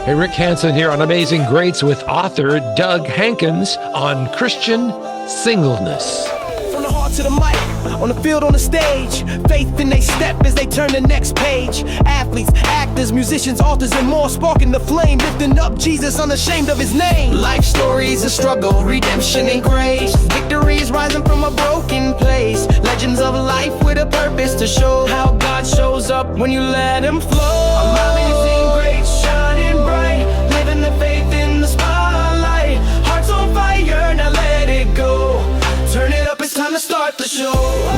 Hey, Rick Hansen here on Amazing Greats with author Doug Hankins on Christian singleness. From the heart to the mic, on the field, on the stage, faith in they step as they turn the next page. Athletes, actors, musicians, authors, and more, sparking the flame, lifting up Jesus, unashamed of his name. Life stories of struggle, redemption, and grace. Victories rising from a broken place. Legends of life with a purpose to show how God shows up when you let him flow. Amazing grace, shining bright, living the faith in the spotlight. Hearts on fire, now let it go. Turn it up, it's time to start the show.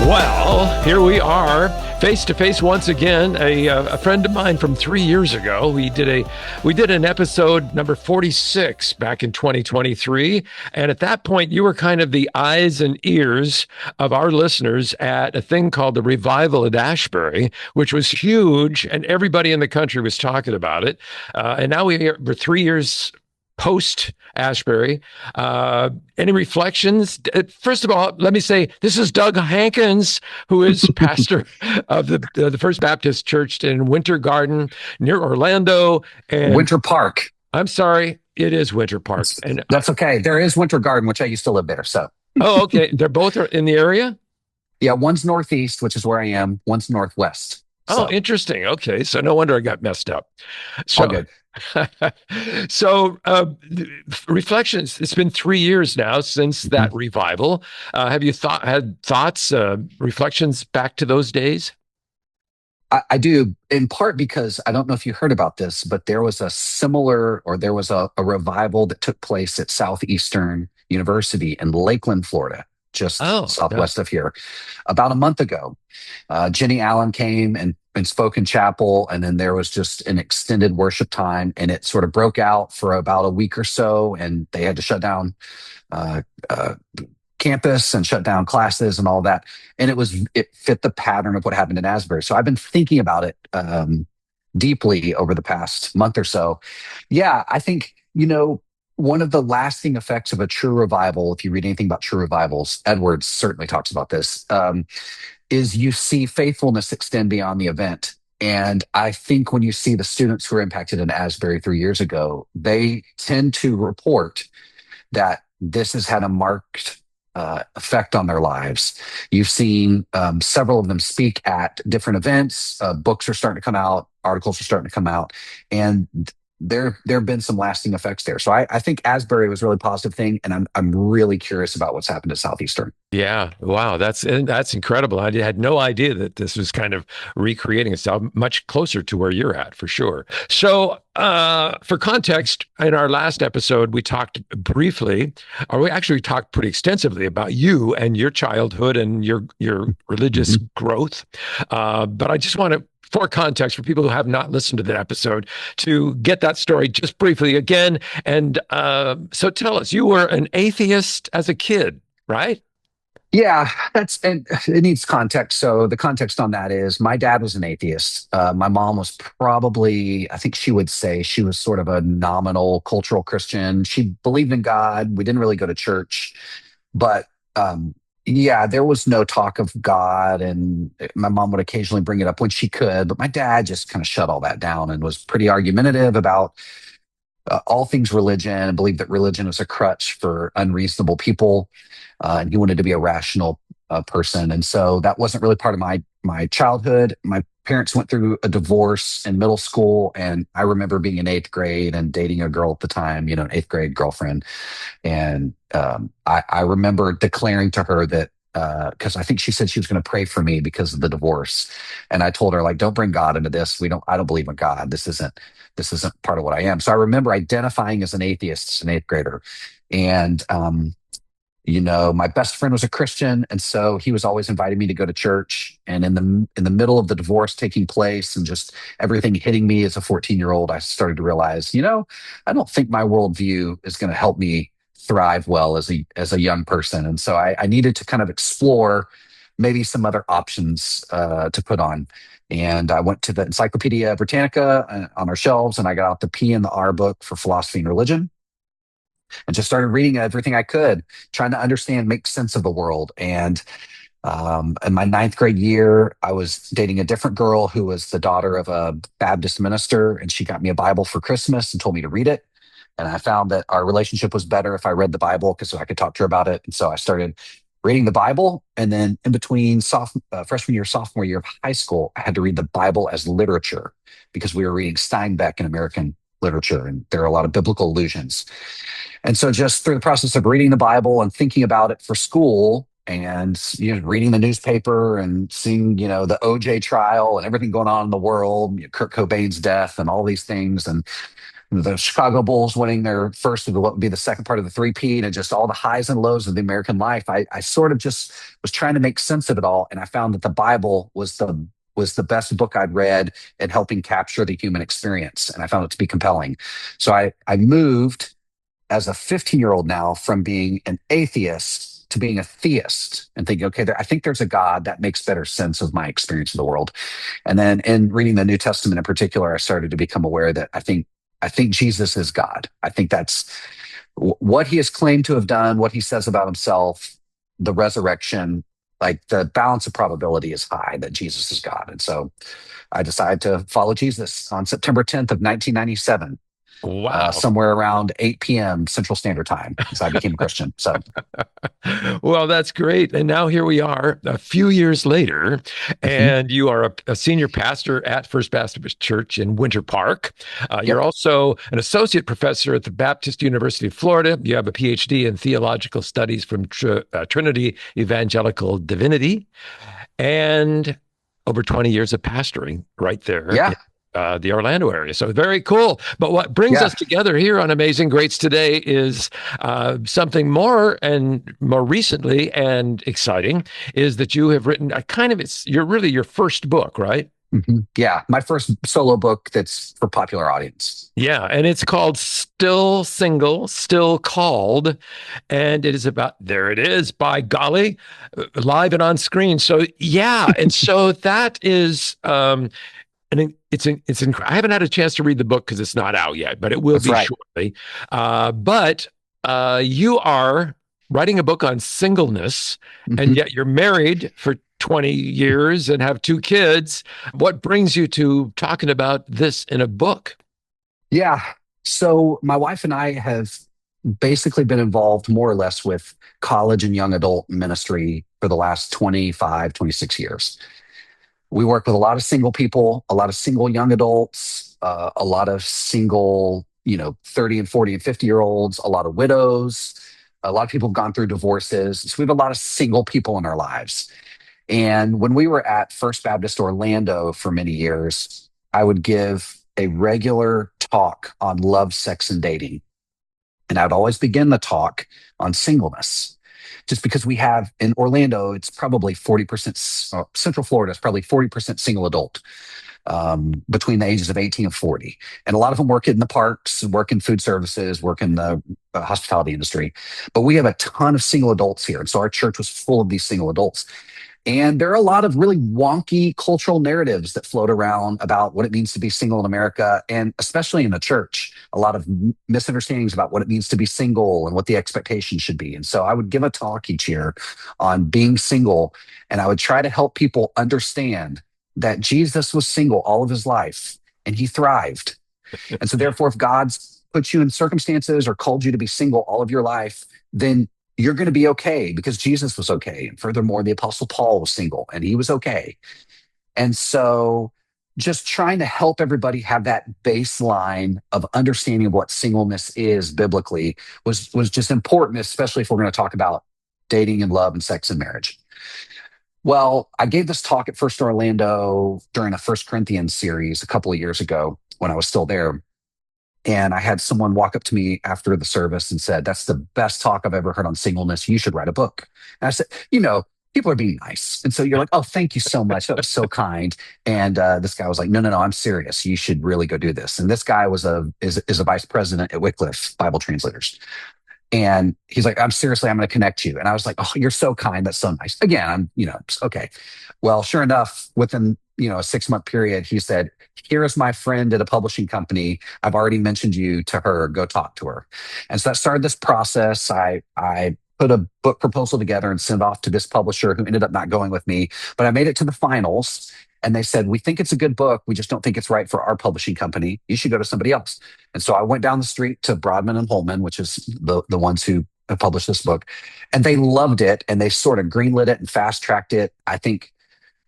Well, here we are, face to face once again. A friend of mine from 3 years ago. We did an episode number 46 back in 2023, and at that point, you were kind of the eyes and ears of our listeners at a thing called the Revival at Ashbury, which was huge, and everybody in the country was talking about it. And now we're 3 years post Ashbury. Any reflections? First of all, let me say this is Doug Hankins, who is pastor of the First Baptist Church in Winter Garden near Orlando and Winter Park. I'm sorry, it is Winter Park. And That's okay. There is Winter Garden, which I used to live there. So, oh, okay, they're both in the area. yeah, one's northeast, which is where I am. One's northwest. Oh, So, interesting. Okay, so no wonder I got messed up. all So, good. so reflections. It's been 3 years now since that Mhm. revival. Have you had thoughts, reflections back to those days? I do, in part because I don't know if you heard about this, but there was a revival that took place at Southeastern University in Lakeland, Florida, just Oh, no. southwest of here, about a month ago. Jenny Allen came and spoke in chapel, and then there was just an extended worship time, and it sort of broke out for about a week or so, and they had to shut down uh, uh, campus and shut down classes and all that. And it fit the pattern of what happened in Asbury. So I've been thinking about it deeply over the past month or so. Yeah, I think, one of the lasting effects of a true revival, if you read anything about true revivals, Edwards certainly talks about this, is you see faithfulness extend beyond the event. And I think when you see the students who were impacted in Asbury 3 years ago, they tend to report that this has had a marked effect on their lives. You've seen several of them speak at different events. Books are starting to come out, articles are starting to come out, and there have been some lasting effects there. So I think Asbury was a really positive thing, and I'm really curious about what's happened to Southeastern. Yeah. Wow. That's incredible. I had no idea that this was kind of recreating itself much closer to where you're at for sure. So, for context, in our last episode, we talked briefly, or we actually talked pretty extensively about you and your childhood and your religious Mhm. growth. But I just want to, for context, for people who have not listened to that episode, to get that story just briefly again. And so tell us, you were an atheist as a kid, right? Yeah, and it needs context. So the context on that is my dad was an atheist. My mom was probably, I think she would say she was sort of a nominal cultural Christian. She believed in God. We didn't really go to church, but yeah, there was no talk of God. And my mom would occasionally bring it up when she could, but my dad just kind of shut all that down and was pretty argumentative about all things religion and believed that religion was a crutch for unreasonable people. And he wanted to be a rational person. And so that wasn't really part of my childhood. My parents went through a divorce in middle school. And I remember being in eighth grade and dating a girl at the time, an eighth grade girlfriend. And I remember declaring to her that, because I think she said she was going to pray for me because of the divorce. And I told her, like, don't bring God into this. I don't believe in God. This isn't part of what I am. So I remember identifying as an atheist as an eighth grader. And my best friend was a Christian, and so he was always inviting me to go to church. And in the middle of the divorce taking place and just everything hitting me as a 14-year-old, I started to realize, I don't think my worldview is going to help me thrive well as a young person. And so I needed to kind of explore maybe some other options to put on. And I went to the Encyclopedia Britannica on our shelves, and I got out the P and the R book for philosophy and religion, and just started reading everything I could, trying to understand, make sense of the world. And In my ninth grade year, I was dating a different girl who was the daughter of a Baptist minister, and she got me a Bible for Christmas and told me to read it. And I found that our relationship was better if I read the Bible because I could talk to her about it. And so I started reading the Bible. And then in between freshman year, sophomore year of high school, I had to read the Bible as literature because we were reading Steinbeck in American literature, and there are a lot of biblical allusions. And so just through the process of reading the Bible and thinking about it for school and reading the newspaper and seeing the OJ trial and everything going on in the world, Kurt Cobain's death and all these things, and the Chicago Bulls winning their first of what would be the second part of the three-peat, and just all the highs and lows of the American life. I sort of just was trying to make sense of it all, and I found that the Bible was the best book I'd read in helping capture the human experience, and I found it to be compelling. So I moved as a 15-year-old now from being an atheist to being a theist and thinking, okay, I think there's a God that makes better sense of my experience of the world. And then in reading the New Testament in particular, I started to become aware that I think Jesus is God. I think that's what he has claimed to have done, what he says about himself, the resurrection, like the balance of probability is high that Jesus is God. And so I decided to follow Jesus on September 10th of 1997. Wow. Somewhere around 8 p.m. Central Standard Time, as I became a Christian. So, Well, that's great. And now here we are a few years later, mhm. and you are a senior pastor at First Baptist Church in Winter Park. You're Yep. also an associate professor at the Baptist University of Florida. You have a PhD in theological studies from Trinity Evangelical Divinity, and over 20 years of pastoring right there Yeah. in the Orlando area. So very cool. But what brings Yeah. us together here on Amazing Greats today is something more and more recently and exciting is that you have written you're really your first book, right? Yeah. My first solo book that's for popular audience. Yeah, and it's called Still Single, Still Called, and it is about, there it is, by golly, live and on screen. So yeah, and so that is and I haven't had a chance to read the book because it's not out yet, but it will That's be right. shortly. But you are writing a book on singleness, and Mhm. yet you're married for 20 years and have two kids. What brings you to talking about this in a book? Yeah. So my wife and I have basically been involved more or less with college and young adult ministry for the last 25, 26 years. We work with a lot of single people, a lot of single young adults, a lot of single, 30 and 40 and 50-year olds, a lot of widows. A lot of people have gone through divorces. So we have a lot of single people in our lives. And when we were at First Baptist Orlando for many years, I would give a regular talk on love, sex, and dating. And I'd always begin the talk on singleness. Just because we have in Orlando, it's probably 40%, Central Florida is probably 40% single adult between the ages of 18 and 40. And a lot of them work in the parks, work in food services, work in the hospitality industry. But we have a ton of single adults here. And so our church was full of these single adults. And there are a lot of really wonky cultural narratives that float around about what it means to be single in America, and especially in the church, a lot of misunderstandings about what it means to be single and what the expectation should be. And so I would give a talk each year on being single, and I would try to help people understand that Jesus was single all of his life and he thrived. And so therefore, if God's put you in circumstances or called you to be single all of your life, then you're going to be okay because Jesus was okay. And furthermore, the Apostle Paul was single and he was okay. And so just trying to help everybody have that baseline of understanding of what singleness is biblically was just important, especially if we're going to talk about dating and love and sex and marriage. Well, I gave this talk at First Orlando during a First Corinthians series a couple of years ago when I was still there. And I had someone walk up to me after the service and said, "That's the best talk I've ever heard on singleness. You should write a book." And I said, people are being nice. And so you're like, "Oh, thank you so much. That was so kind." And this guy was like, no, I'm serious. You should really go do this." And this guy is a vice president at Wycliffe Bible Translators. And he's like, I'm going to connect you. And I was like, "Oh, you're so kind. That's so nice." Again, okay. Well, sure enough, within, a 6-month period, he said, "Here is my friend at a publishing company. I've already mentioned you to her. Go talk to her." And so that started this process. I put a book proposal together and sent it off to this publisher who ended up not going with me. But I made it to the finals, and they said, "We think it's a good book. We just don't think it's right for our publishing company. You should go to somebody else." And so I went down the street to Broadman and Holman, which is the ones who have published this book, and they loved it, and they sort of greenlit it and fast tracked it. I think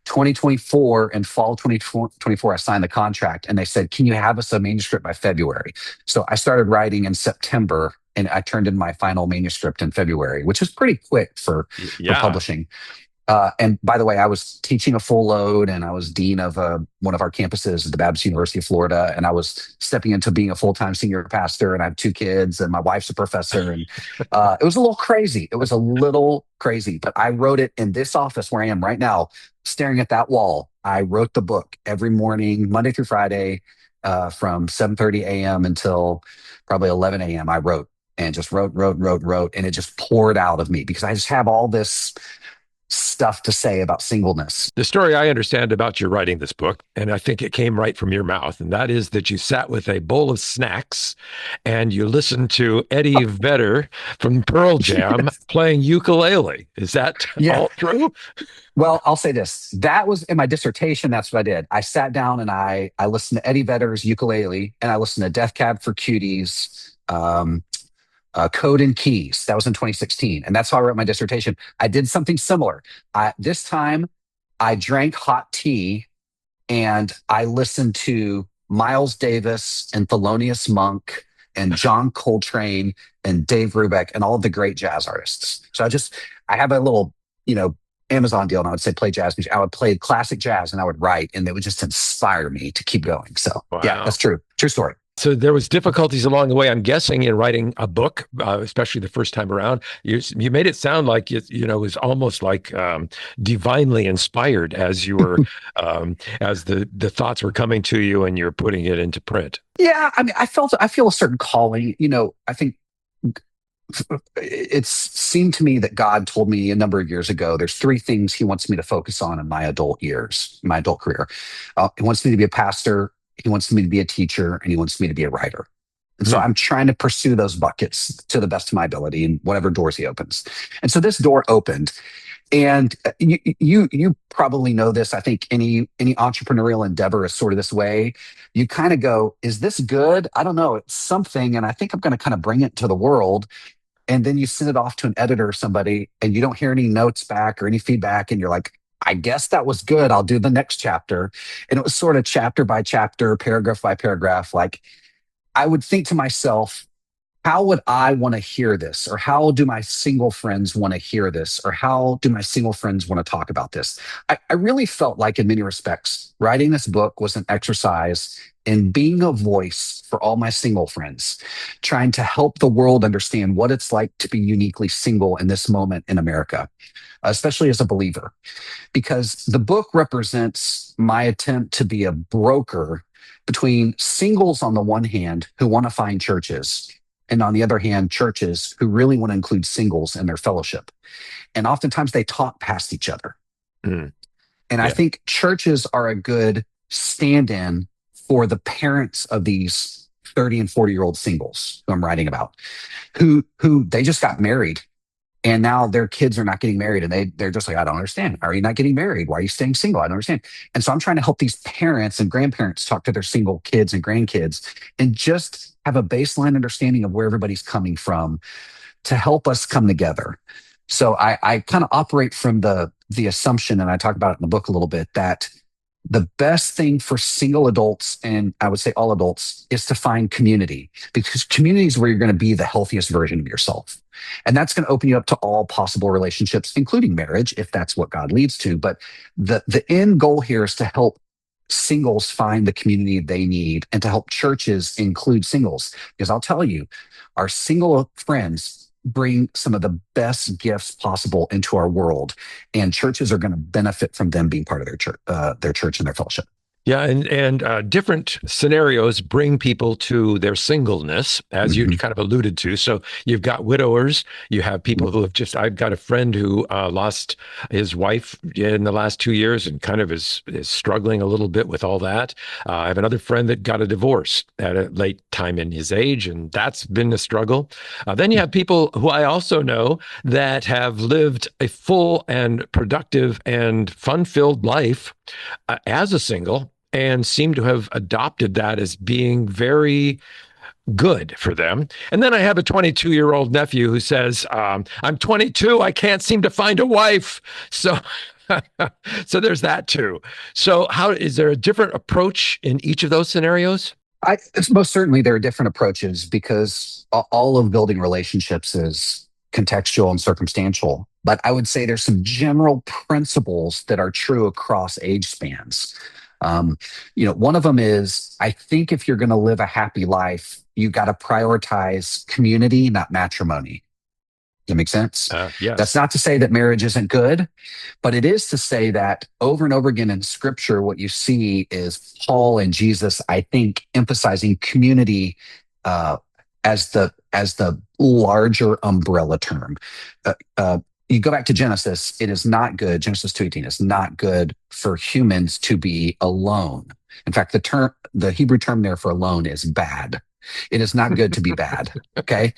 2024 and fall 2024, I signed the contract, and they said, "Can you have us a manuscript by February?" So I started writing in September, and I turned in my final manuscript in February, which is pretty quick for Yeah. publishing. And by the way, I was teaching a full load, and I was dean of one of our campuses at the Baptist University of Florida, and I was stepping into being a full-time senior pastor, and I have two kids, and my wife's a professor, and it was a little crazy. It was a little crazy, but I wrote it in this office where I am right now, staring at that wall. I wrote the book every morning, Monday through Friday, from 7:30 a.m. until probably 11 a.m. I wrote and just wrote, and it just poured out of me because I just have all this stuff to say about singleness. The story I understand about you writing this book, and I think it came right from your mouth, and that is that you sat with a bowl of snacks and you listened to Eddie Vedder from Pearl Jam playing ukulele. Is that Yeah. all true? Well, I'll say this. That was in my dissertation. That's what I did. I sat down and I listened to Eddie Vedder's ukulele, and I listened to Death Cab for Cuties, Code and Keys. That was in 2016. And that's how I wrote my dissertation. I did something similar. This time I drank hot tea and I listened to Miles Davis and Thelonious Monk and John Coltrane and Dave Brubeck and all of the great jazz artists. So I have a little, Amazon deal, and I would say play jazz music. I would play classic jazz and I would write, and it would just inspire me to keep going. So yeah, Wow. that's true. True story. So there was difficulties along the way, I'm guessing, in writing a book, especially the first time around. You made it sound like it was almost like divinely inspired as you were as the thoughts were coming to you and you're putting it into print. Yeah, I mean, I feel a certain calling. I think it's seemed to me that God told me a number of years ago, there's three things he wants me to focus on in my adult years, my adult career. He wants me to be a pastor, he wants me to be a teacher, and he wants me to be a writer. And so I'm trying to pursue those buckets to the best of my ability and whatever doors he opens. And so this door opened. And you probably know this. I think any entrepreneurial endeavor is sort of this way. You kind of go, is this good? I don't know. It's something. And I think I'm going to kind of bring it to the world. And then you send it off to an editor or somebody, and you don't hear any notes back or any feedback. And you're like, I guess that was good. I'll do the next chapter. And it was sort of chapter by chapter, paragraph by paragraph. Like, I would think to myself, how would I want to hear this? Or how do my single friends want to hear this? Or how do my single friends want to talk about this? I really felt like, in many respects, writing this book was an exercise in being a voice for all my single friends, trying to help the world understand what it's like to be uniquely single in this moment in America, especially as a believer. Because the book represents my attempt to be a broker between singles on the one hand who want to find churches, and on the other hand, churches who really want to include singles in their fellowship. And oftentimes they talk past each other. Mm, And I yeah. think churches are a good stand-in for the parents of these 30 and 40-year-old singles who I'm writing about, who they just got married, and now their kids are not getting married, and they're just like, I don't understand. Are you not getting married? Why are you staying single? I don't understand. And so I'm trying to help these parents and grandparents talk to their single kids and grandkids and just have a baseline understanding of where everybody's coming from to help us come together. So I kind of operate from the assumption, and I talk about it in the book a little bit, that the best thing for single adults, and I would say all adults, is to find community, because community is where you're going to be the healthiest version of yourself. And that's going to open you up to all possible relationships, including marriage, if that's what God leads to. But the end goal here is to help singles find the community they need, and to help churches include singles. Because I'll tell you, our single friends bring some of the best gifts possible into our world, and churches are going to benefit from them being part of their church and their fellowship. Yeah, and different scenarios bring people to their singleness, as you Hmm. kind of alluded to. So you've got widowers, you have people who have just. I've got a friend who lost his wife in the last 2 years and kind of is struggling a little bit with all that. I have another friend that got a divorce at a late time in his age, and that's been a struggle. Then you have people who I also know that have lived a full and productive and fun-filled life as a single and seem to have adopted that as being very good for them. And then I have a 22-year-old nephew who says, I'm 22, I can't seem to find a wife. So so there's that too. So how is there a different approach in each of those scenarios? It's most certainly there are different approaches because all of building relationships is contextual and circumstantial. But I would say there's some general principles that are true across age spans. Um, one of them is I think if you're going to live a happy life, you got to prioritize community, not matrimony. Does that make sense? That's Yes. not to say that marriage isn't good, but it is to say that over and over again in scripture, what you see is Paul and Jesus, I think, emphasizing community uh, as the larger umbrella term. You go back to Genesis, it is not good. Genesis 2:18, it's not good for humans to be alone. In fact, the Hebrew term there for alone is bad. It is not good to be bad. Okay.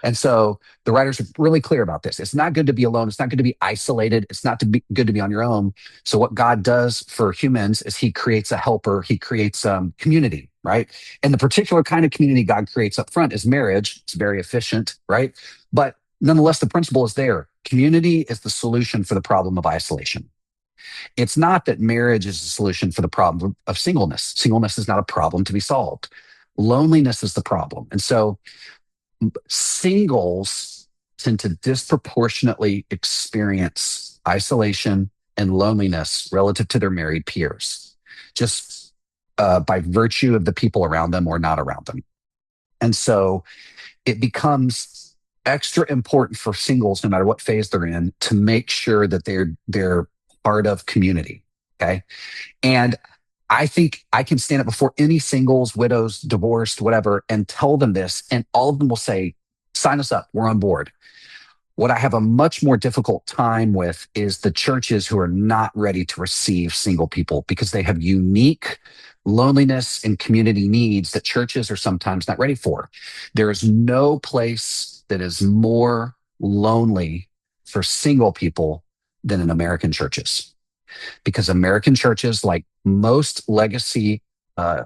And so the writers are really clear about this. It's not good to be alone. It's not good to be isolated. It's not good to be on your own. So what God does for humans is he creates a helper. He creates community, right? And the particular kind of community God creates up front is marriage. It's very efficient, right? But nonetheless, the principle is there. Community is the solution for the problem of isolation. It's not that marriage is the solution for the problem of singleness. Singleness is not a problem to be solved. Loneliness is the problem. And so singles tend to disproportionately experience isolation and loneliness relative to their married peers, just by virtue of the people around them or not around them. And so it becomes extra important for singles, no matter what phase they're in, to make sure that they're part of community. Okay. And I think I can stand up before any singles, widows, divorced, whatever, and tell them this, and all of them will say, sign us up, we're on board. What I have a much more difficult time with is the churches who are not ready to receive single people because they have unique loneliness and community needs that churches are sometimes not ready for. There is no place that is more lonely for single people than in American churches. Because American churches, like most legacy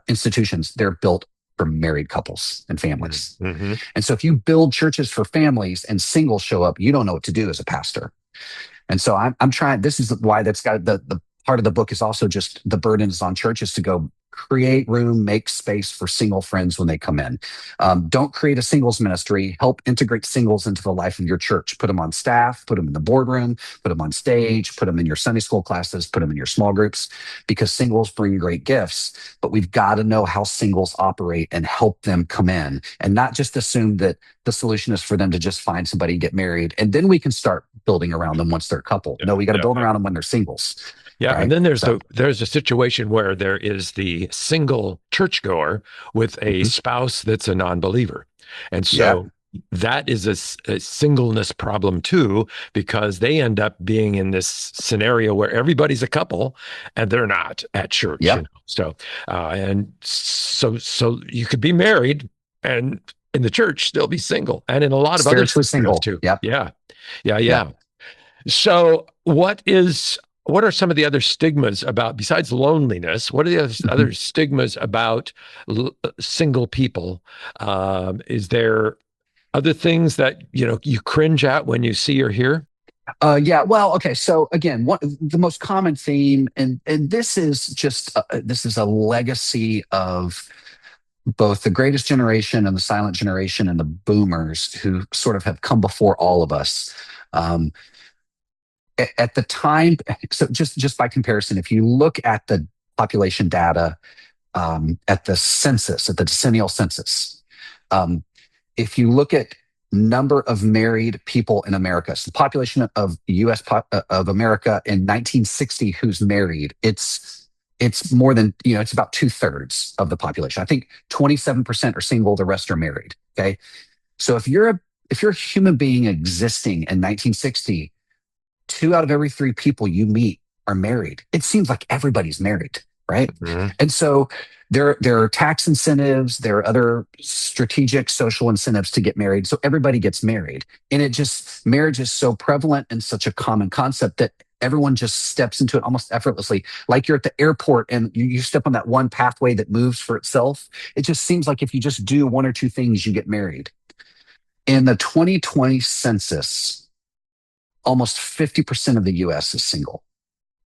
institutions, they're built for married couples and families. Mm-hmm. And so if you build churches for families and singles show up, you don't know what to do as a pastor. And so I'm trying, this is why that's got the part of the book is also just the burden is on churches to go create room, make space for single friends when they come in. Don't create a singles ministry. Help integrate singles into the life of your church. Put them on staff, put them in the boardroom, put them on stage, put them in your Sunday school classes, put them in your small groups, because singles bring great gifts. But we've got to know how singles operate and help them come in and not just assume that the solution is for them to just find somebody, get married, and then we can start building around them once they're a couple. No, we got to build around them when they're singles. Yeah, Right? and then there's So, there's a situation where there is the single churchgoer with a mhm. spouse that's a non-believer, and Yeah. so that is a singleness problem too, because they end up being in this scenario where everybody's a couple and they're not at church. Yep. So and so you could be married and in the church still be single, and in a lot of other Spiritually scenarios single. too. Yep. Yeah, yeah, Yep. yeah. So what are some of the other stigmas about besides loneliness? What are the other Mhm. stigmas about single people? Is there other things that you cringe at when you see or hear? Yeah. Well, okay. So again, the most common theme, and this is just this is a legacy of both the greatest generation and the silent generation and the boomers who sort of have come before all of us. Um, at the time, so just by comparison, if you look at the population data at the census, at the decennial census, um, if you look at number of married people in America, so the population of U.S. Of America in 1960 who's married, it's it's more than, it's about 2/3 of the population. I think 27% are single, the rest are married. Okay. So if you're a human being existing in 1960, 2 out of every 3 people you meet are married. It seems like everybody's married, right? Mhm. And so there are tax incentives, there are other strategic social incentives to get married. So everybody gets married. And marriage is so prevalent and such a common concept that everyone just steps into it almost effortlessly. Like you're at the airport and you step on that one pathway that moves for itself. It just seems like if you just do one or two things, you get married. In the 2020 census, almost 50% of the US is single.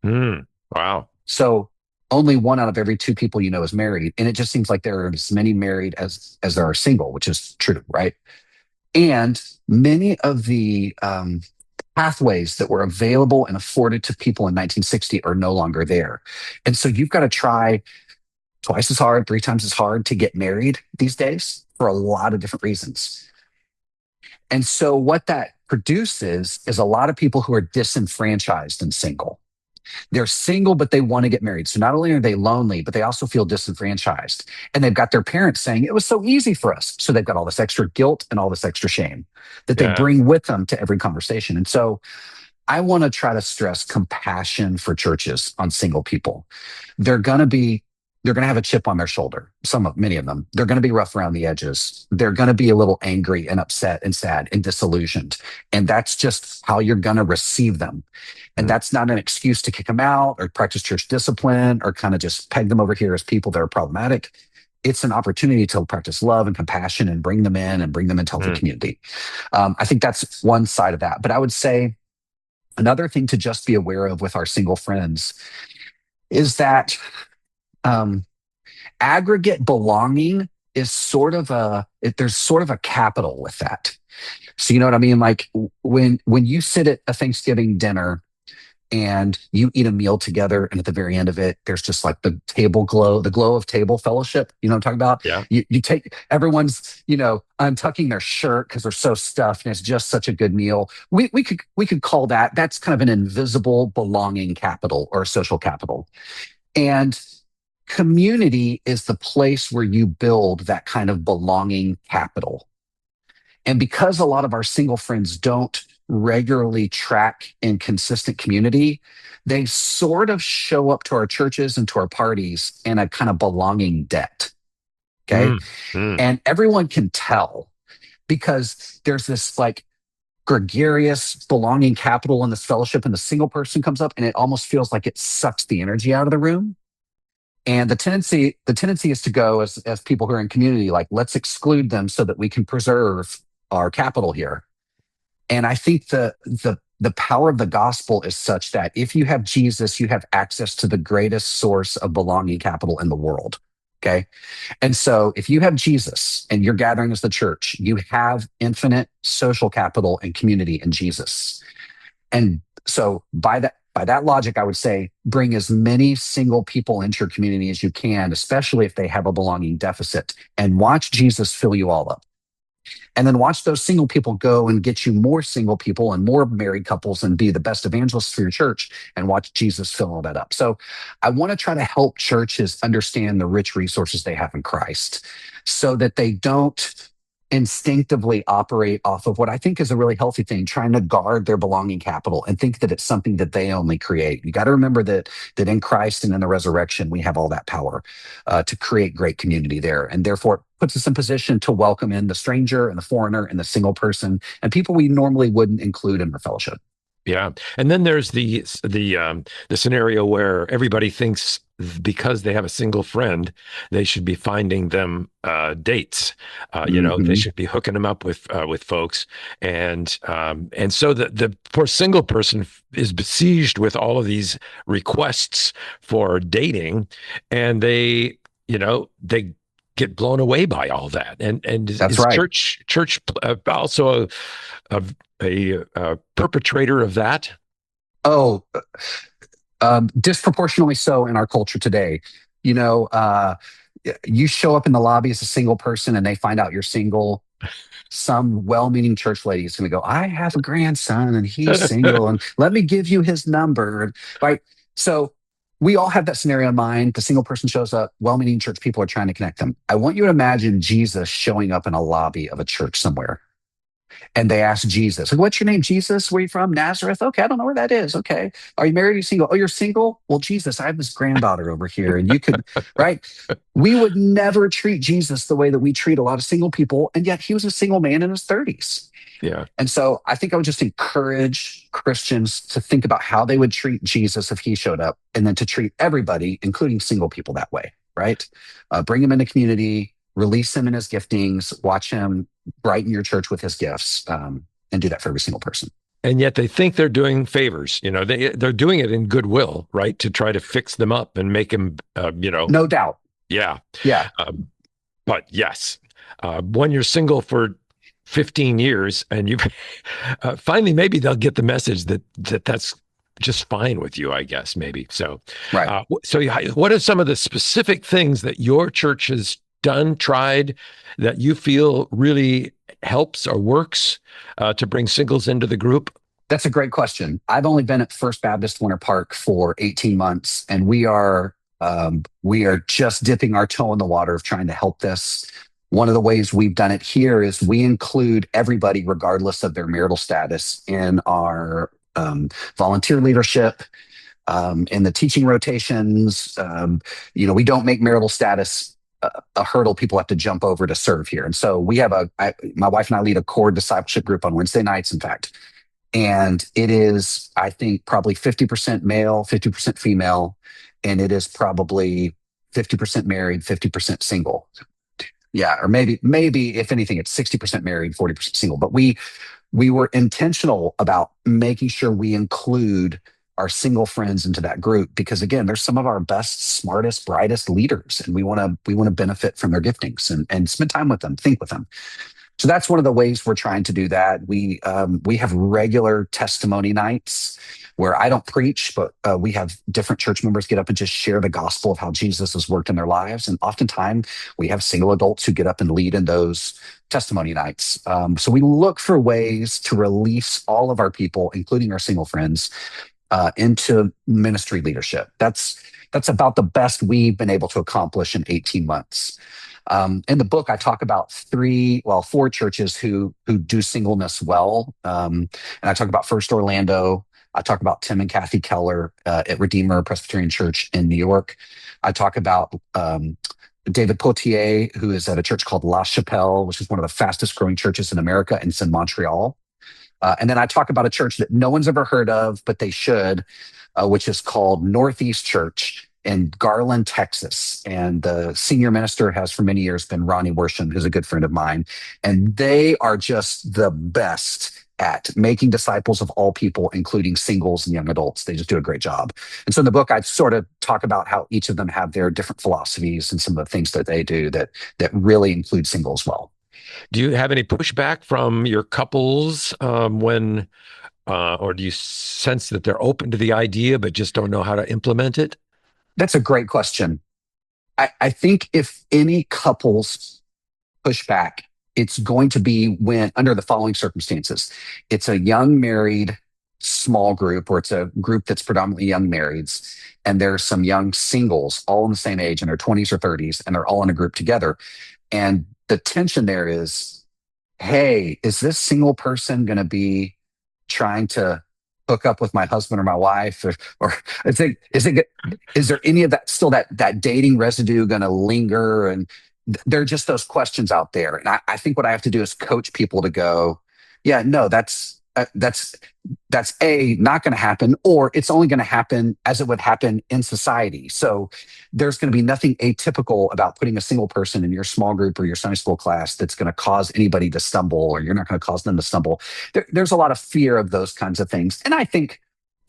Wow. So only 1 out of every 2 people is married. And it just seems like there are as many married as there are single, which is true, right? And many of the pathways that were available and afforded to people in 1960 are no longer there. And so you've got to try twice as hard, 3 times as hard to get married these days for a lot of different reasons. And so what that produces is a lot of people who are disenfranchised and single. They're single, but they want to get married. So not only are they lonely, but they also feel disenfranchised. And they've got their parents saying, it was so easy for us. So they've got all this extra guilt and all this extra shame that they Yeah. bring with them to every conversation. And so I want to try to stress compassion for churches on single people. They're going to be they're going to have a chip on their shoulder. Many of them, they're going to be rough around the edges. They're going to be a little angry and upset and sad and disillusioned. And that's just how you're going to receive them. And Mm. that's not an excuse to kick them out or practice church discipline or kind of just peg them over here as people that are problematic. It's an opportunity to practice love and compassion and bring them in and bring them into healthy Mm. community. I think that's one side of that. But I would say another thing to just be aware of with our single friends is that aggregate belonging is there's sort of a capital with that. So you know what I mean? Like when you sit at a Thanksgiving dinner and you eat a meal together, and at the very end of it, there's just like the glow of table fellowship. You know what I'm talking about? Yeah. You take everyone's, untucking their shirt because they're so stuffed, and it's just such a good meal. We could call that's kind of an invisible belonging capital or social capital. And community is the place where you build that kind of belonging capital. And because a lot of our single friends don't regularly track in consistent community, they sort of show up to our churches and to our parties in a kind of belonging debt. Okay. Mm. Mm. And everyone can tell because there's this like gregarious belonging capital in this fellowship, and the single person comes up and it almost feels like it sucks the energy out of the room. And the tendency is to go as people who are in community, like, let's exclude them so that we can preserve our capital here. And I think the power of the gospel is such that if you have Jesus, you have access to the greatest source of belonging capital in the world. Okay. And so if you have Jesus and you're gathering as the church, you have infinite social capital and community in Jesus. And so by that logic, I would say bring as many single people into your community as you can, especially if they have a belonging deficit, and watch Jesus fill you all up. And then watch those single people go and get you more single people and more married couples and be the best evangelists for your church, and watch Jesus fill all that up. So I want to try to help churches understand the rich resources they have in Christ so that they don't instinctively operate off of what I think is a really healthy thing, trying to guard their belonging capital and think that it's something that they only create. You got to remember that in Christ and in the resurrection, we have all that power to create great community there. And therefore, it puts us in position to welcome in the stranger and the foreigner and the single person and people we normally wouldn't include in our fellowship. Yeah. And then there's the scenario where everybody thinks because they have a single friend, they should be finding them dates. They should be hooking them up with folks. And so the poor single person is besieged with all of these requests for dating, and they get blown away by all that. And That's is right. church also a perpetrator of that? Oh, disproportionately so in our culture today. You show up in the lobby as a single person and they find out you're single. Some well-meaning church lady is going to go, I have a grandson and he's single and let me give you his number. Right. So we all have that scenario in mind. The single person shows up, well-meaning church people are trying to connect them. I want you to imagine Jesus showing up in a lobby of a church somewhere. And they ask Jesus, like, what's your name, Jesus? Where are you from? Nazareth? Okay, I don't know where that is. Okay. Are you married? Are you single? Oh, you're single? Well, Jesus, I have this granddaughter over here. And you could, right? We would never treat Jesus the way that we treat a lot of single people. And yet he was a single man in his 30s. Yeah. And so I think I would just encourage Christians to think about how they would treat Jesus if he showed up, and then to treat everybody, including single people, that way, right? Bring him into community, release him in his giftings, watch him brighten your church with his gifts, and do that for every single person. And yet they think they're doing favors. They're doing it in goodwill, right? To try to fix them up and make them, No doubt. Yeah. Yeah. But yes, when you're single for 15 years and you finally, maybe they'll get the message that's just fine with you, I guess, maybe. So, Right. What are some of the specific things that your church has done, tried, that you feel really helps or works to bring singles into the group? That's a great question. I've only been at First Baptist Winter Park for 18 months, and we are just dipping our toe in the water of trying to help this. One of the ways we've done it here is we include everybody, regardless of their marital status, in our volunteer leadership, in the teaching rotations. We don't make marital status a hurdle people have to jump over to serve here. And so we have my wife and I lead a core discipleship group on Wednesday nights, in fact. And it is, I think, probably 50% male, 50% female. And it is probably 50% married, 50% single. Yeah. Or maybe if anything, it's 60% married, 40% single. But we were intentional about making sure we include our single friends into that group, because again, they're some of our best, smartest, brightest leaders, and we want to benefit from their giftings and spend time with them, think with them. So that's one of the ways we're trying to do that. We have regular testimony nights where I don't preach, but we have different church members get up and just share the gospel of how Jesus has worked in their lives. And oftentimes we have single adults who get up and lead in those testimony nights. So we look for ways to release all of our people, including our single friends, into ministry leadership. That's about the best we've been able to accomplish in 18 months. In the book, I talk about four churches who do singleness well. And I talk about First Orlando. I talk about Tim and Kathy Keller at Redeemer Presbyterian Church in New York. I talk about David Potier, who is at a church called La Chapelle, which is one of the fastest growing churches in America, and it's in Montreal. And then I talk about a church that no one's ever heard of, but they should, which is called Northeast Church in Garland, Texas. And the senior minister has for many years been Ronnie Worsham, who's a good friend of mine. And they are just the best at making disciples of all people, including singles and young adults. They just do a great job. And so in the book, I sort of talk about how each of them have their different philosophies and some of the things that they do that really include singles well. Do you have any pushback from your couples or do you sense that they're open to the idea but just don't know how to implement it? That's a great question. I think if any couples push back, it's going to be when, under the following circumstances, it's a young married small group, or it's a group that's predominantly young marrieds, and there's some young singles all in the same age in their 20s or 30s, and they're all in a group together. And the tension there is, hey, is this single person going to be trying to hook up with my husband or my wife, or is there any of that still, that dating residue going to linger? And there are just those questions out there. And I think what I have to do is coach people to go, yeah, no, that's not going to happen, or it's only going to happen as it would happen in society. So there's going to be nothing atypical about putting a single person in your small group or your Sunday school class that's going to cause anybody to stumble, or you're not going to cause them to stumble. There's a lot of fear of those kinds of things. And I think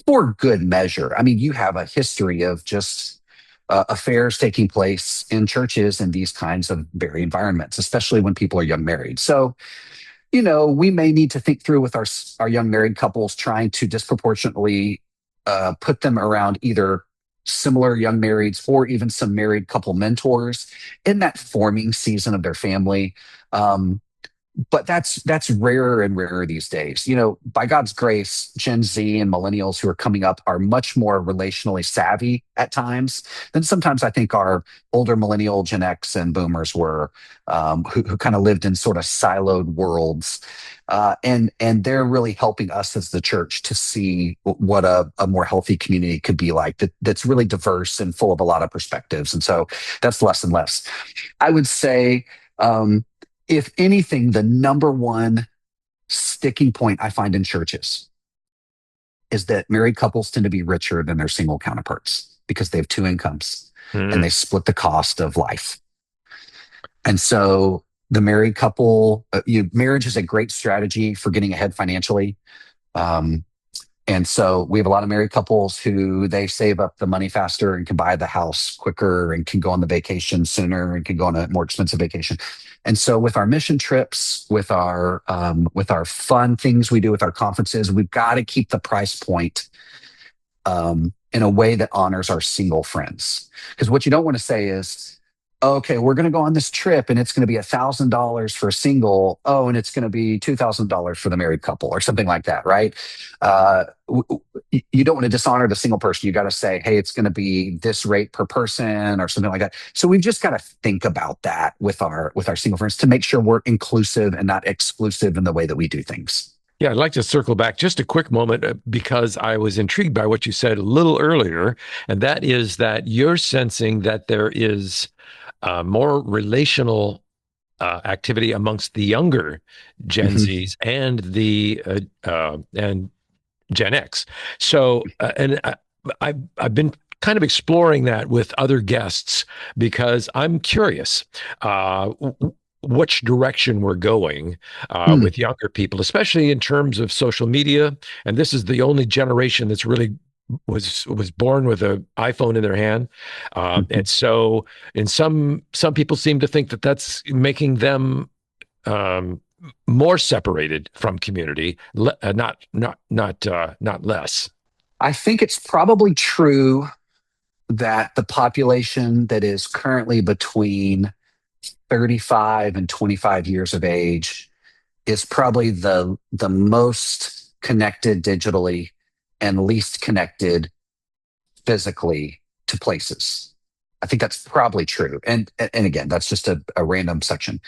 for good measure, I mean, you have a history of just affairs taking place in churches in these kinds of very environments, especially when people are young married. So we may need to think through with our young married couples, trying to disproportionately put them around either similar young marrieds or even some married couple mentors in that forming season of their family. but that's rarer and rarer these days. By God's grace, Gen Z and millennials who are coming up are much more relationally savvy at times than sometimes I think our older millennial Gen X and boomers were, who kind of lived in sort of siloed worlds. And they're really helping us as the church to see what a more healthy community could be like, that's really diverse and full of a lot of perspectives. And so that's less and less. I would say, if anything, the number one sticking point I find in churches is that married couples tend to be richer than their single counterparts because they have two incomes and Mm. they split the cost of life. And so the married couple, marriage is a great strategy for getting ahead financially. Um, And so we have a lot of married couples who they save up the money faster and can buy the house quicker and can go on the vacation sooner and can go on a more expensive vacation. And so with our mission trips, with our fun things we do with our conferences, we've got to keep the price point in a way that honors our single friends. Because what you don't want to say is, okay, we're going to go on this trip and it's going to be $1,000 for a single. Oh, and it's going to be $2,000 for the married couple or something like that, right? You don't want to dishonor the single person. You got to say, hey, it's going to be this rate per person or something like that. So we've just got to think about that with our single friends to make sure we're inclusive and not exclusive in the way that we do things. Yeah, I'd like to circle back just a quick moment because I was intrigued by what you said a little earlier, and that is that you're sensing that there is more relational activity amongst the younger Gen Mhm. Zs and Gen X. So, I've been kind of exploring that with other guests because I'm curious which direction we're going Mm. with younger people, especially in terms of social media. And this is the only generation that's really was born with an iPhone in their hand, Mhm. and so, and some people seem to think that that's making them um, more separated from community, not less. I think it's probably true that the population that is currently between 35 and 25 years of age is probably the most connected digitally and least connected physically to places. I think that's probably true. And again, that's just a random section.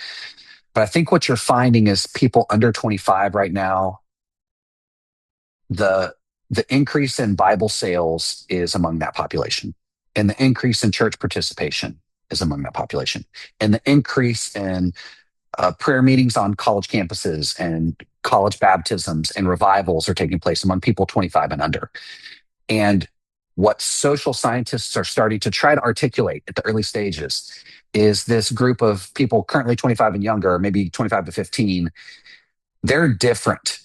But I think what you're finding is people under 25 right now, the the increase in Bible sales is among that population. And the increase in church participation is among that population. And the increase in prayer meetings on college campuses and college baptisms and revivals are taking place among people 25 and under. And what social scientists are starting to try to articulate at the early stages is this group of people currently 25 and younger, maybe 25 to 15, they're different.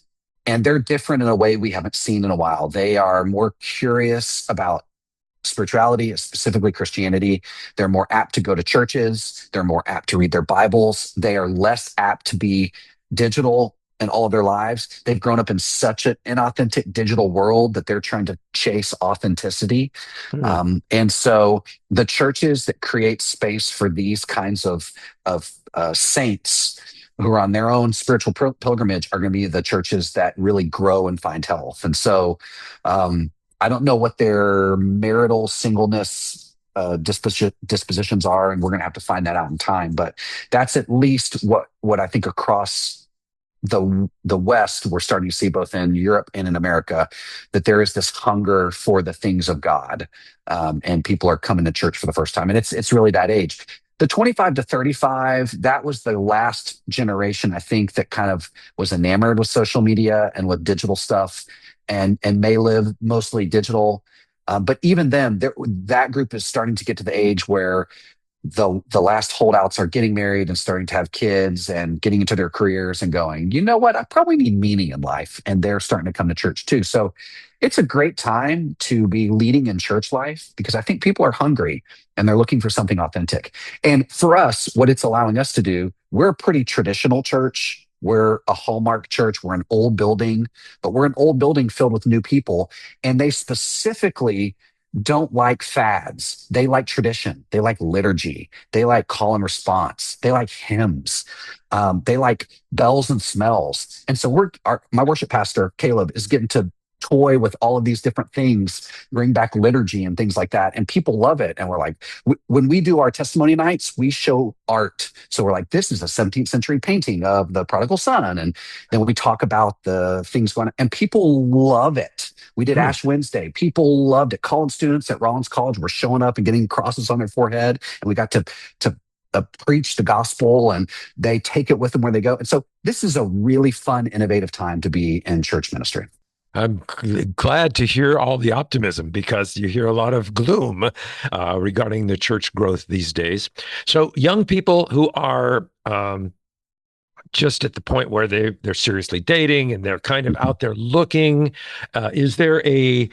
And they're different in a way we haven't seen in a while. They are more curious about spirituality, specifically Christianity. They're more apt to go to churches. They're more apt to read their Bibles. They are less apt to be digital in all of their lives. They've grown up in such an inauthentic digital world that they're trying to chase authenticity. Hmm. And so the churches that create space for these kinds of saints who are on their own spiritual pilgrimage are going to be the churches that really grow and find health. And so, I don't know what their marital singleness dispositions are, and we're going to have to find that out in time. But that's at least what I think across the West we're starting to see, both in Europe and in America, that there is this hunger for the things of God, and people are coming to church for the first time, and it's really that age. The 25 to 35, that was the last generation, I think, that kind of was enamored with social media and with digital stuff and may live mostly digital. But even then, that group is starting to get to the age where the last holdouts are getting married and starting to have kids and getting into their careers and going, you know what, I probably need meaning in life. And they're starting to come to church too. So it's a great time to be leading in church life because I think people are hungry and they're looking for something authentic. And for us, what it's allowing us to do, we're a pretty traditional church. We're a hallmark church. We're an old building, but we're an old building filled with new people. And they specifically don't like fads. They like tradition. They like liturgy. They like call and response. They like hymns. They like bells and smells. And so my worship pastor, Caleb, is getting to toy with all of these different things, bring back liturgy and things like that. And people love it. And we're like, when we do our testimony nights, we show art. So we're like, this is a 17th century painting of the prodigal son. And then we talk about the things going on, and people love it. We did Hmm. Ash Wednesday. People loved it. College students at Rollins College were showing up and getting crosses on their forehead, and we got to preach the gospel, and they take it with them where they go. And so this is a really fun, innovative time to be in church ministry. I'm glad to hear all the optimism because you hear a lot of gloom regarding the church growth these days. So, young people who are just at the point where they're seriously dating and they're kind of out there looking, is there a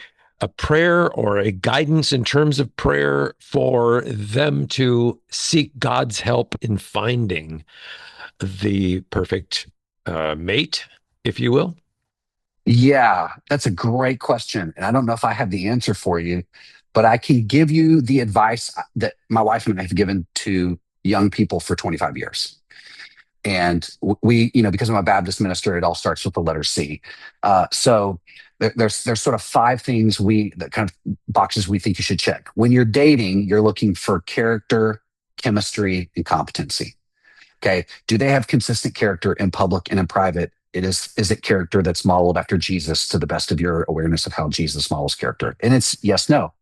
prayer or a guidance in terms of prayer for them to seek God's help in finding the perfect mate, if you will? Yeah, that's a great question. And I don't know if I have the answer for you, but I can give you the advice that my wife and I have given to young people for 25 years. And we, because I'm a Baptist minister, it all starts with the letter C. So there's sort of five things the kind of boxes we think you should check. When you're dating, you're looking for character, chemistry, and competency. Okay. Do they have consistent character in public and in private? Is it character that's modeled after Jesus to the best of your awareness of how Jesus models character? And it's yes, no.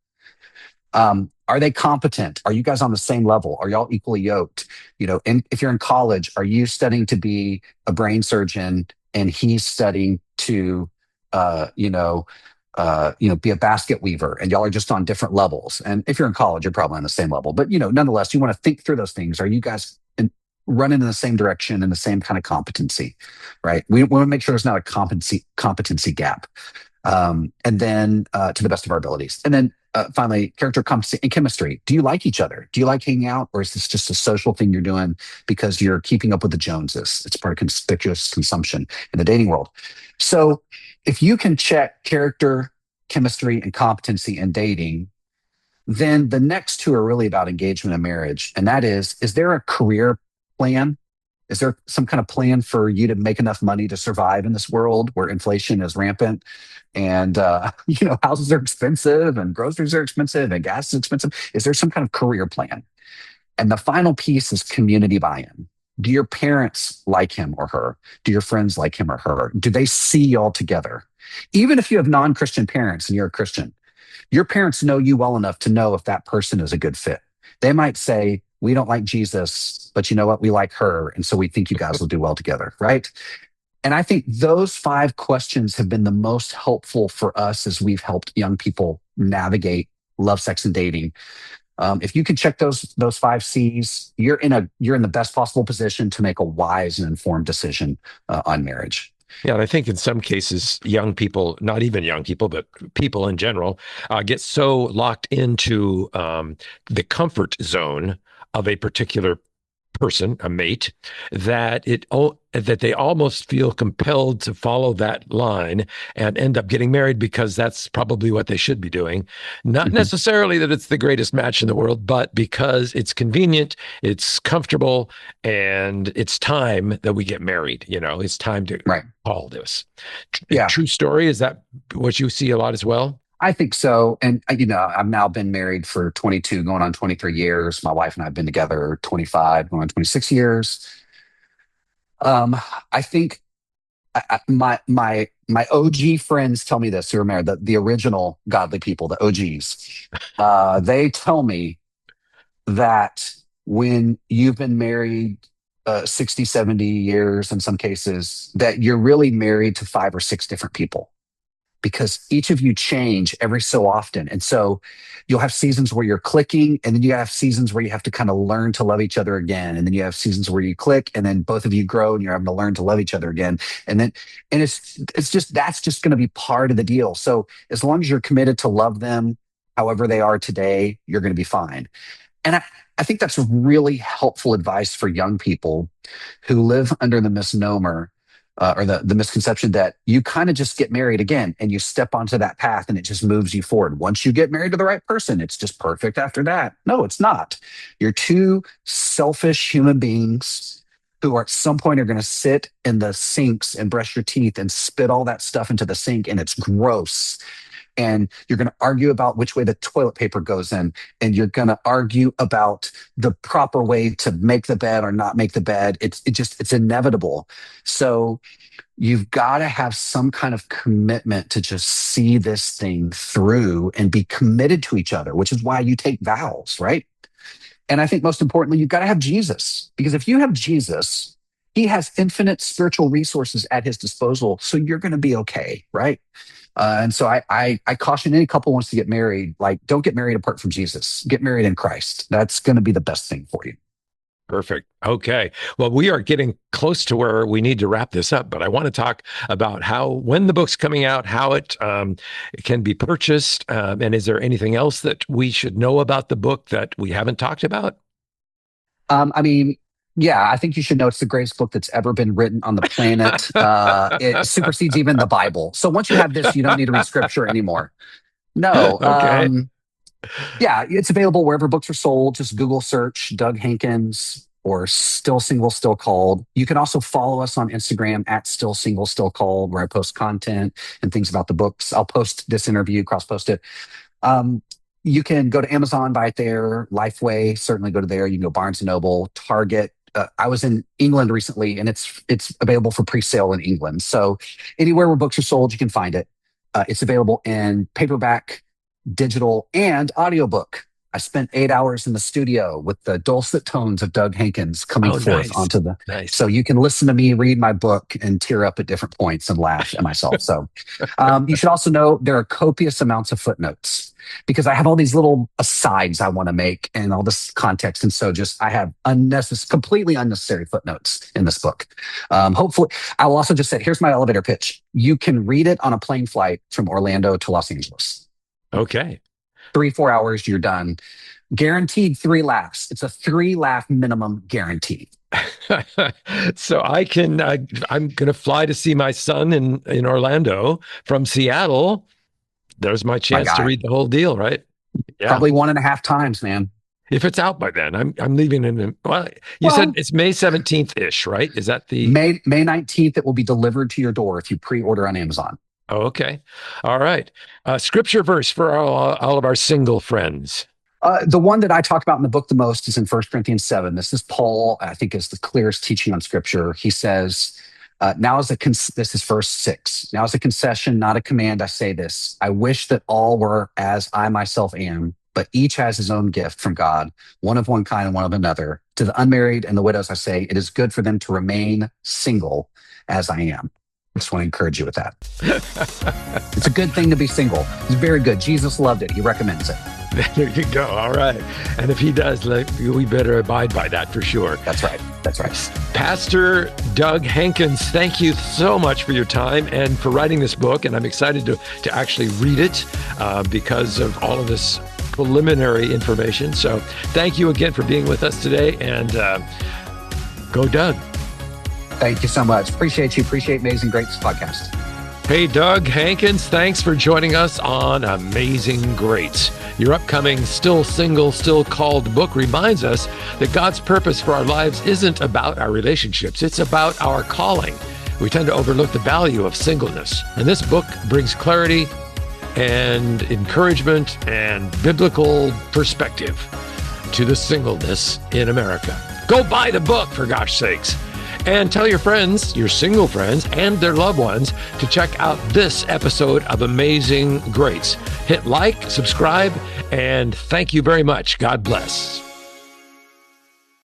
Are they competent? Are you guys on the same level? Are y'all equally yoked? And if you're in college, are you studying to be a brain surgeon and he's studying to, be a basket weaver, and y'all are just on different levels? And if you're in college, you're probably on the same level. But nonetheless, you want to think through those things. Are you guys running in the same direction and the same kind of competency, right? We want to make sure there's not a competency gap. And then to the best of our abilities. And then finally, character, competency, and chemistry. Do you like each other? Do you like hanging out? Or is this just a social thing you're doing because you're keeping up with the Joneses? It's part of conspicuous consumption in the dating world. So if you can check character, chemistry, and competency in dating, then the next two are really about engagement and marriage. And that is there a career plan? Is there some kind of plan for you to make enough money to survive in this world where inflation is rampant and houses are expensive and groceries are expensive and gas is expensive? Is there some kind of career plan? And the final piece is community buy-in. Do your parents like him or her? Do your friends like him or her? Do they see y'all together? Even if you have non-Christian parents and you're a Christian, your parents know you well enough to know if that person is a good fit. They might say, we don't like Jesus, but you know what? We like her. And so we think you guys will do well together, right? And I think those five questions have been the most helpful for us as we've helped young people navigate love, sex, and dating. If you can check those five C's, you're in the best possible position to make a wise and informed decision on marriage. Yeah, and I think in some cases, young people, not even young people, but people in general, get so locked into the comfort zone of a particular person, a mate, that that they almost feel compelled to follow that line and end up getting married because that's probably what they should be doing. Not necessarily that it's the greatest match in the world, but because it's convenient, it's comfortable, and it's time that we get married. It's time to Right. call this. Yeah. True story. Is that what you see a lot as well? I think so. And, I've now been married for 22, going on 23 years. My wife and I have been together 25, going on 26 years. I think my OG friends tell me this, who are married, the original godly people, the OGs. They tell me that when you've been married 60, 70 years in some cases, that you're really married to 5 or 6 different people, because each of you change every so often. And so you'll have seasons where you're clicking, and then you have seasons where you have to kind of learn to love each other again. And then you have seasons where you click, and then both of you grow and you're having to learn to love each other again. And it's just, that's just going to be part of the deal. So as long as you're committed to love them, however they are today, you're going to be fine. And I think that's really helpful advice for young people who live under the misnomer or the misconception that you kind of just get married again and you step onto that path and it just moves you forward. Once you get married to the right person, it's just perfect after that. No, it's not. You're two selfish human beings who at some point are going to sit in the sinks and brush your teeth and spit all that stuff into the sink, and it's gross. And you're going to argue about which way the toilet paper goes in, and you're going to argue about the proper way to make the bed or not make the bed. It's inevitable. So you've got to have some kind of commitment to just see this thing through and be committed to each other, which is why you take vows, right? And I think most importantly, you've got to have Jesus, because if you have Jesus, he has infinite spiritual resources at his disposal. So you're going to be okay, right? And so I caution any couple wants to get married, like, don't get married apart from Jesus. Get married in Christ. That's going to be the best thing for you. Perfect. Okay. Well, we are getting close to where we need to wrap this up, but I want to talk about when the book's coming out, how it can be purchased, and is there anything else that we should know about the book that we haven't talked about? Yeah, I think you should know it's the greatest book that's ever been written on the planet. It supersedes even the Bible. So once you have this, you don't need to read scripture anymore. No. Okay. Yeah, it's available wherever books are sold. Just Google search Doug Hankins or Still Single, Still Called. You can also follow us on Instagram at Still Single, Still Called, where I post content and things about the books. I'll post this interview, cross-post it. You can go to Amazon, buy it there. Lifeway, certainly go to there. You can go Barnes & Noble, Target. I was in England recently, and it's available for pre-sale in England. So anywhere where books are sold, you can find it. It's available in paperback, digital, and audiobook. I spent 8 hours in the studio with the dulcet tones of Doug Hankins coming forth onto the. Nice. So you can listen to me read my book and tear up at different points and laugh at myself. So you should also know there are copious amounts of footnotes, because I have all these little asides I want to make and all this context. And so I have completely unnecessary footnotes in this book. Hopefully, I will also just say, here's my elevator pitch. You can read it on a plane flight from Orlando to Los Angeles. Okay. 3-4 hours, you're done. Guaranteed 3 laughs. It's a 3-laugh minimum guarantee. So I'm going to fly to see my son in Orlando from Seattle. There's my chance to read the whole deal, right? Yeah. Probably 1.5 times, man. If it's out by then, I'm leaving you said it's May 17th-ish, right? Is that the May 19th? It will be delivered to your door if you pre-order on Amazon. Oh, okay. All right. Scripture verse for all of our single friends. The one that I talk about in the book the most is in 1 Corinthians 7. This is Paul, I think, is the clearest teaching on Scripture. He says, this is verse 6. Now, as a concession, not a command, I say this. I wish that all were as I myself am, but each has his own gift from God, one of one kind and one of another. To the unmarried and the widows, I say, it is good for them to remain single as I am. I just want to encourage you with that. It's a good thing to be single. It's very good. Jesus loved it. He recommends it. There you go. All right. And if he does, we better abide by that for sure. That's right. That's right. Pastor Doug Hankins, thank you so much for your time and for writing this book. And I'm excited to actually read it because of all of this preliminary information. So thank you again for being with us today, and go Doug. Thank you so much. Appreciate you. Appreciate Amazing Grace podcast. Hey, Doug Hankins, thanks for joining us on Amazing Grace. Your upcoming Still Single, Still Called book reminds us that God's purpose for our lives isn't about our relationships. It's about our calling. We tend to overlook the value of singleness. And this book brings clarity and encouragement and biblical perspective to the singleness in America. Go buy the book, for gosh sakes. And tell your friends, your single friends, and their loved ones to check out this episode of Amazing Grace. Hit like, subscribe, and thank you very much. God bless.